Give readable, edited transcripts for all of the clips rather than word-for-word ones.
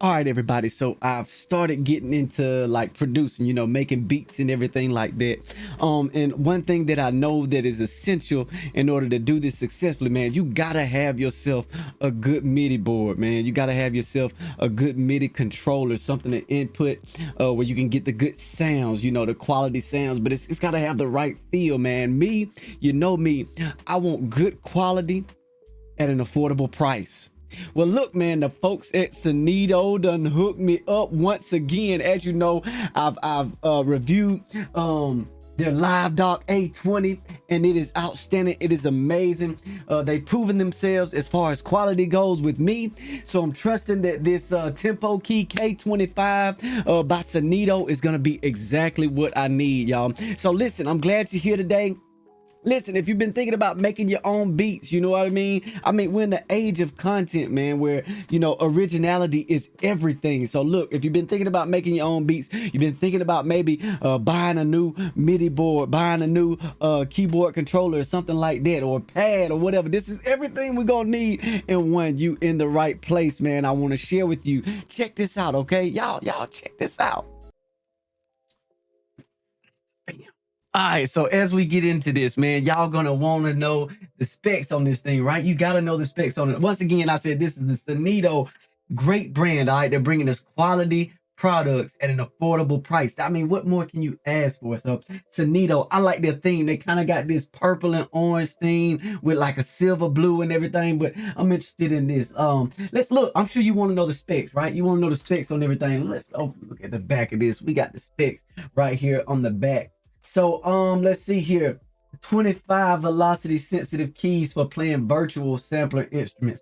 All right, everybody. So I've started getting into like producing, making beats and everything like that. And one thing that I know that is essential in order to do this successfully, man, you gotta have yourself a good MIDI board, man. You gotta have yourself a good MIDI controller, something to input where you can get the good sounds, the quality sounds, but it's gotta have the right feel, man. Me, me, I want good quality at an affordable price. Well, look, man, the folks at Synido done hooked me up once again. As you know, I've reviewed their Live Dock A20, and it is outstanding. It is amazing. They've proven themselves as far as quality goes with me, so I'm trusting that this TempoKEY K25 by Synido is gonna be exactly what I need, y'all. So listen, I'm glad you're here today. Listen, if you've been thinking about making your own beats, you know what I mean? We're in the age of content, man, where, originality is everything. So look, if you've been thinking about making your own beats, you've been thinking about maybe buying a new MIDI board, buying a new keyboard controller or something like that, or a pad or whatever. This is everything we're gonna need and when you in the right place, man. I want to share with you. Check this out, okay? Y'all check this out. All right, so as we get into this, man, y'all gonna want to know the specs on this thing, right? You gotta know the specs on it. Once again, I said this is the Synido, great brand. All right, they're bringing us quality products at an affordable price. I mean, what more can you ask for? So Synido, I like their theme. They kind of got this purple and orange theme with like a silver blue and everything. But I'm interested in this. Let's look. I'm sure you want to know the specs, right? You want to know the specs on everything. Let's look at the back of this. We got the specs right here on the back. So let's see here. 25 velocity sensitive keys for playing virtual sampler instruments.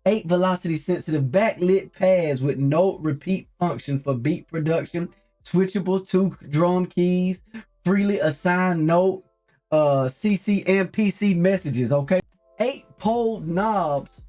8 velocity sensitive backlit pads with note repeat function for beat production. Switchable 2 drum keys. Freely assigned note, CC and PC messages, okay? 8 pole knobs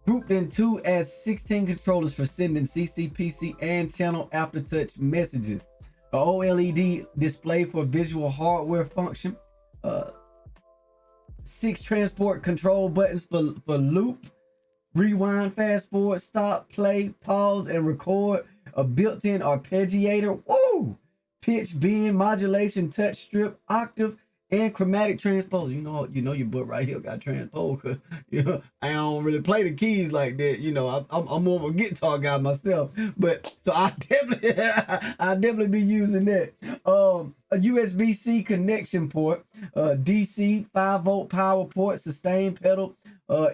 grouped in 2 as 16 controllers for sending CC, PC, and channel aftertouch messages. A OLED display for visual hardware function. 6 transport control buttons for loop, rewind, fast forward, stop, play, pause, and record. A built-in arpeggiator. Woo! Pitch, bend, modulation, touch strip, octave, and chromatic transpose. You know your book right here got transpose. Cause I don't really play the keys like that. I'm more of a guitar guy myself, but so I definitely be using that. A USB-C connection port, DC 5-volt power port, sustain pedal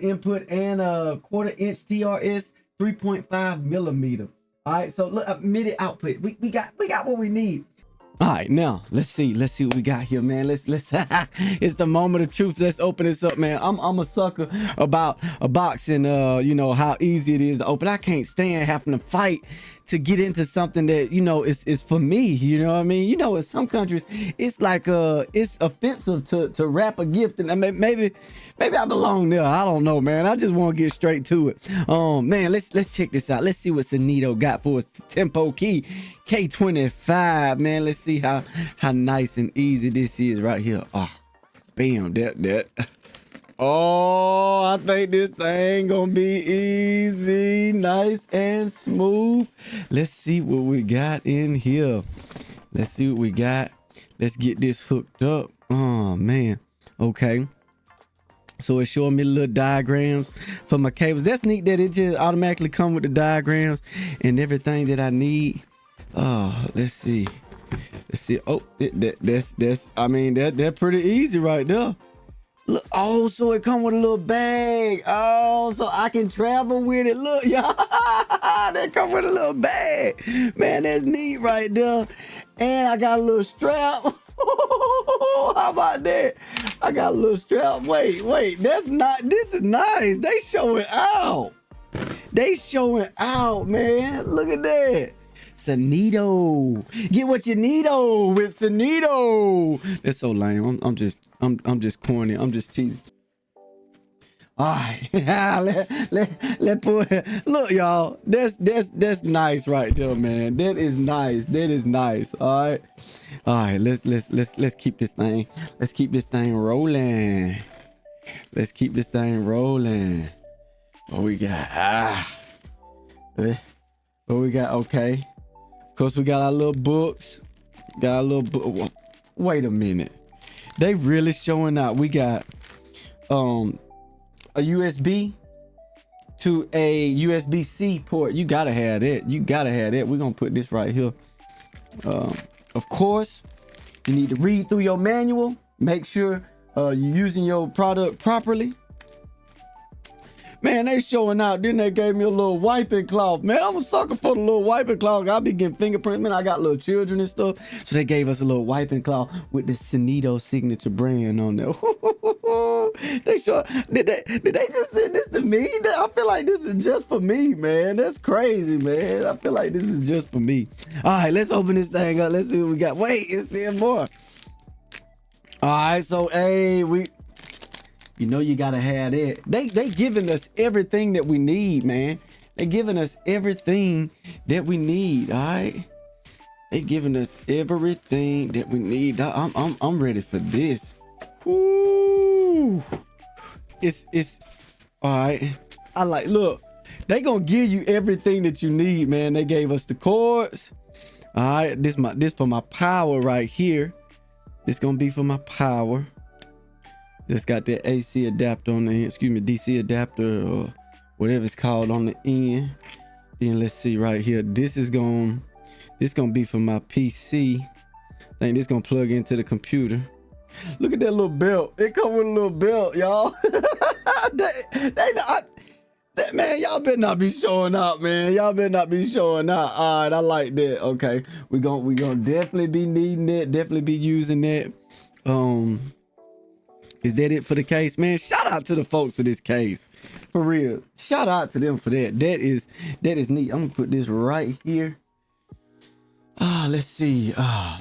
input, and a 1/4 inch TRS 3.5 millimeter. All right, so look, MIDI output. We got what we need. All right, now let's see what we got here, man. Let's it's the moment of truth. Let's open this up, man. I'm a sucker about a box and how easy it is to open. I can't stand having to fight to get into something that is for me. You know what I mean? In some countries it's like it's offensive to wrap a gift, and I mean, maybe I belong there. I don't know, man. I just want to get straight to it. Man, let's check this out. Let's see what Synido got for us. TempoKEY K25, man. Let's see how nice and easy this is right here. Oh, bam, that. Oh, I think this thing gonna be easy, nice and smooth. Let's see what we got in here. Let's see what we got. Let's get this hooked up. Oh man. Okay. So it's showing me little diagrams for my cables. That's neat that it just automatically come with the diagrams and everything that I need. Oh, let's see. Oh, that's pretty easy right there. Look, oh, so it come with a little bag. Oh, so I can travel with it. Look, y'all, that come with a little bag. Man, that's neat right there. And I got a little strap. How about that? I got a little strap. Wait, this is nice. They showing out, man. Look at that. Synido. Get what you need with Synido. That's so lame. I'm just corny. I'm just cheesy. All right, let put it. Look, y'all, that's nice right there, man. That is nice. All right, let's keep this thing. Let's keep this thing rolling. What we got? What we got? Okay. Of course, we got our little books. Got a little book. Wait a minute. They really showing out. We got a USB to a USB-C port. You gotta have that. You gotta have that. We're gonna put this right here. Of course, you need to read through your manual. Make sure you're using your product properly. Man, they showing out. Then they gave me a little wiping cloth. Man, I'm a sucker for the little wiping cloth. I be getting fingerprints. Man, I got little children and stuff. So they gave us a little wiping cloth with the Synido signature brand on there. They sure did they just send this to me? I feel like this is just for me, man. That's crazy, man. I feel like this is just for me. All right, let's open this thing up. Let's see what we got. Wait, it's still more. All right, so hey, you know you gotta have that. They giving us everything that we need, man. They giving us everything that we need. All right, they giving us everything that we need. I'm ready for this. Woo. It's all right. I like. Look, they gonna give you everything that you need, man. They gave us the cords. All right, this for my power right here. This gonna be for my power. That's got that AC adapter on the end, excuse me, DC adapter or whatever it's called on the end. Then let's see right here. This gonna be for my PC. I think this gonna plug into the computer. Look at that little belt. It come with a little belt, y'all. Man, y'all better not be showing out, man. Y'all better not be showing out. All right, I like that. Okay, we gonna definitely be needing it. Definitely be using that. Is that it for the case, man? Shout out to the folks for this case, for real. Shout out to them for that. That is neat. I'm gonna put this right here. Let's see.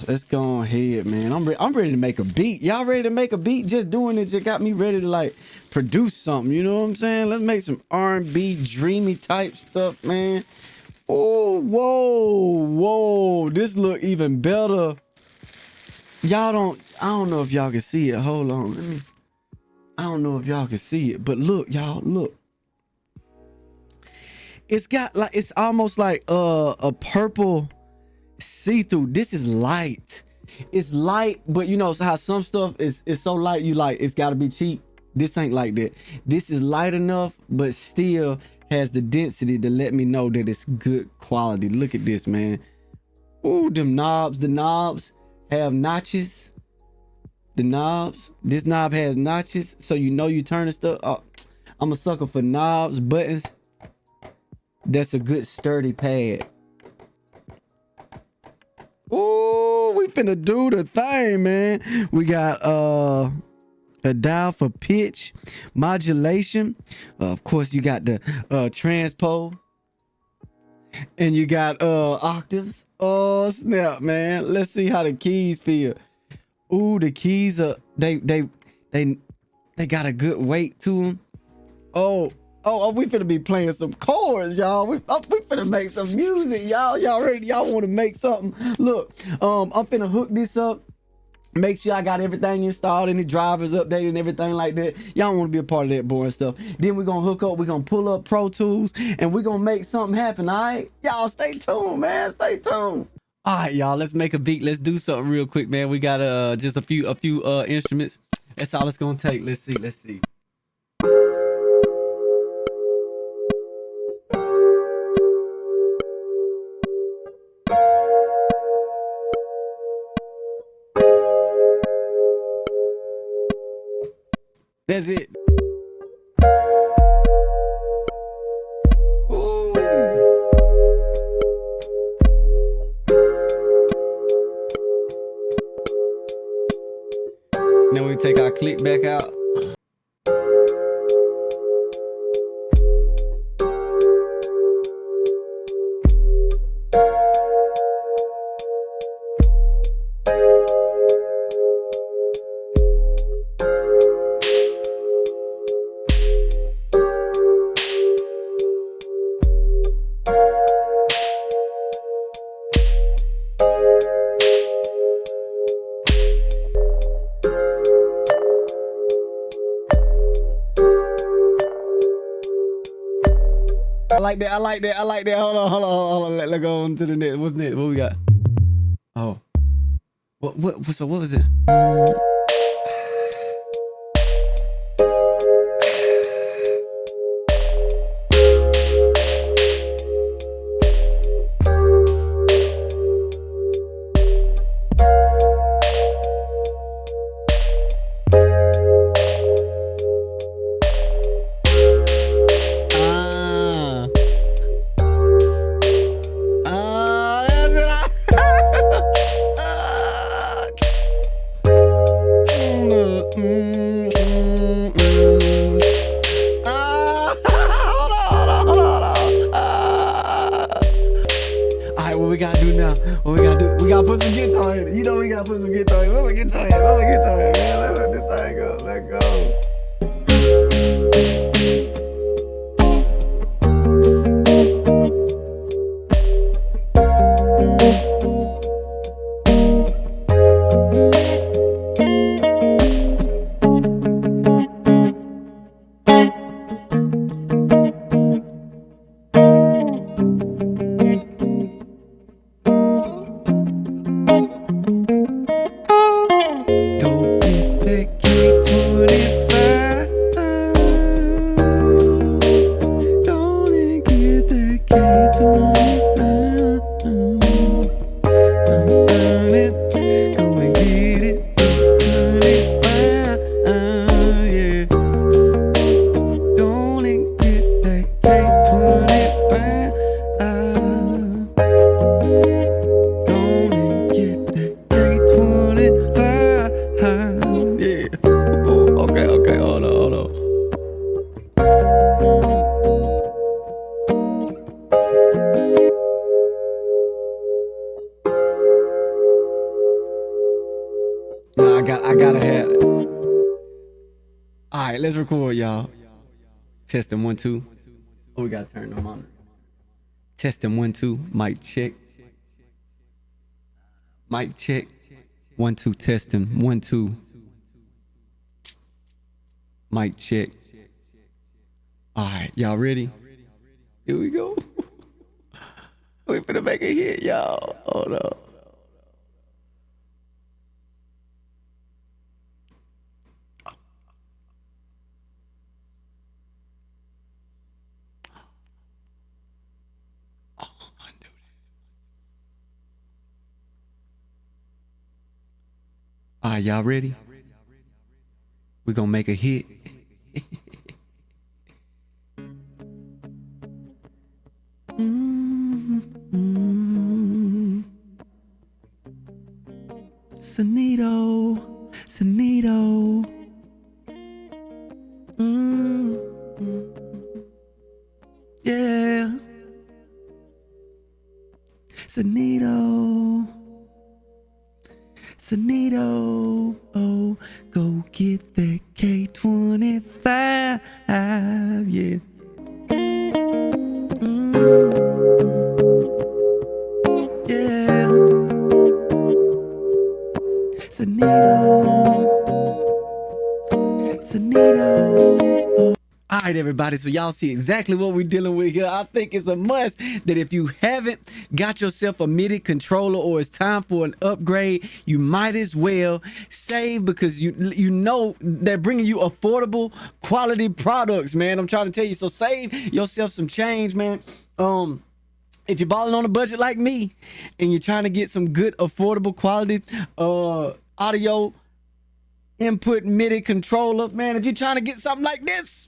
Let's go ahead, man. I'm ready to make a beat. Y'all ready to make a beat? Just doing it just got me ready to like produce something. You know what I'm saying? Let's make some R&B dreamy type stuff, man. Oh, whoa. This look even better. I don't know if y'all can see it. Hold on. I don't know if y'all can see it, but look, y'all, look. It's got like, it's almost like a purple see-through. This is light. It's light, but you know how some stuff is so light you like it's got to be cheap. This ain't like that. This is light enough, but still has the density to let me know that it's good quality. Look at this, man. Ooh, them knobs. The knobs have notches. The knobs. This knob has notches, so you know you turning stuff up. I'm a sucker for knobs, buttons. That's a good sturdy pad. Ooh, we finna do the thing, man. We got a dial for pitch modulation. Of course, you got the transpo, and you got octaves. Oh snap, man! Let's see how the keys feel. Ooh, the keys are they got a good weight to them. Oh, we finna be playing some chords, y'all. We finna make some music, y'all. Y'all ready? Y'all want to make something? Look, I'm finna hook this up. Make sure I got everything installed and the drivers updated and everything like that. Y'all want to be a part of that boring stuff. Then we're gonna hook up. We're gonna pull up Pro Tools and we're gonna make something happen. All right, y'all, stay tuned, man. Stay tuned. All right, y'all. Let's make a beat. Let's do something real quick, man. We got just a few instruments. That's all it's gonna take. Let's see. That's it. Ooh. Then we take our click back out. like that. I like that. I like that. Hold on. Let's go on to the next. What's next? What we got? Oh. So what was it? What we gotta do now? What we gotta do? We gotta put some guitar in it. You know we gotta put some guitar in it. Where my guitar at? Where my guitar at, man? Let this thing go. Let go. No, I gotta have it. All right, let's record, y'all. Testing 1 2. Oh, we gotta turn them on. Testing 1 2. Mic check. Mic check. 1 2. Testing 1 2. Mic check. All right, y'all ready? Here we go. We finna make a hit, y'all. Hold up. All right, y'all ready? We're gonna make a hit. Synido, Synido. Yeah. Synido. Synido, oh, go get that K25, yeah. Yeah. Synido, Synido, oh. All right, everybody, so y'all see exactly what we're dealing with here. I think it's a must that if you haven't got yourself a MIDI controller or it's time for an upgrade, you might as well save, because you know they're bringing you affordable quality products, man. I'm trying to tell you, so save yourself some change, man. If you're balling on a budget like me and you're trying to get some good affordable quality audio input MIDI controller, man, if you're trying to get something like this,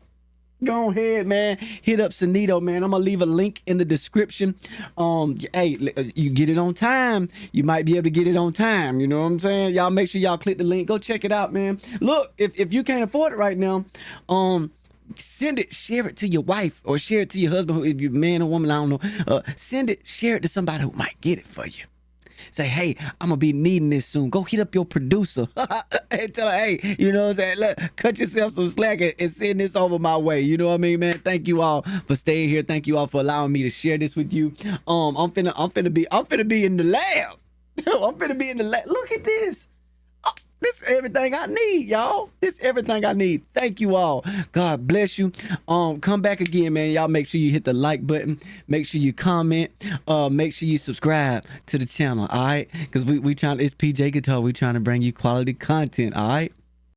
go ahead, man. Hit up Synido, man. I'm gonna leave a link in the description. Hey, you get it on time. You might be able to get it on time. You know what I'm saying? Y'all make sure y'all click the link. Go check it out, man. Look, if you can't afford it right now, send it, share it to your wife or share it to your husband. If you're a man or woman, I don't know. Send it, share it to somebody who might get it for you. Say, hey, I'm gonna be needing this soon. Go hit up your producer and tell her, hey, you know what I'm saying? Look, cut yourself some slack and send this over my way. You know what I mean, man? Thank you all for staying here. Thank you all for allowing me to share this with you. I'm finna be in the lab. I'm finna be in the lab. Look at this. This is everything I need, y'all. This is everything I need. Thank you all. God bless you. Come back again, man. Y'all make sure you hit the like button. Make sure you comment. Make sure you subscribe to the channel, all right? Because we trying, it's PJ Guitar. We trying to bring you quality content, all right?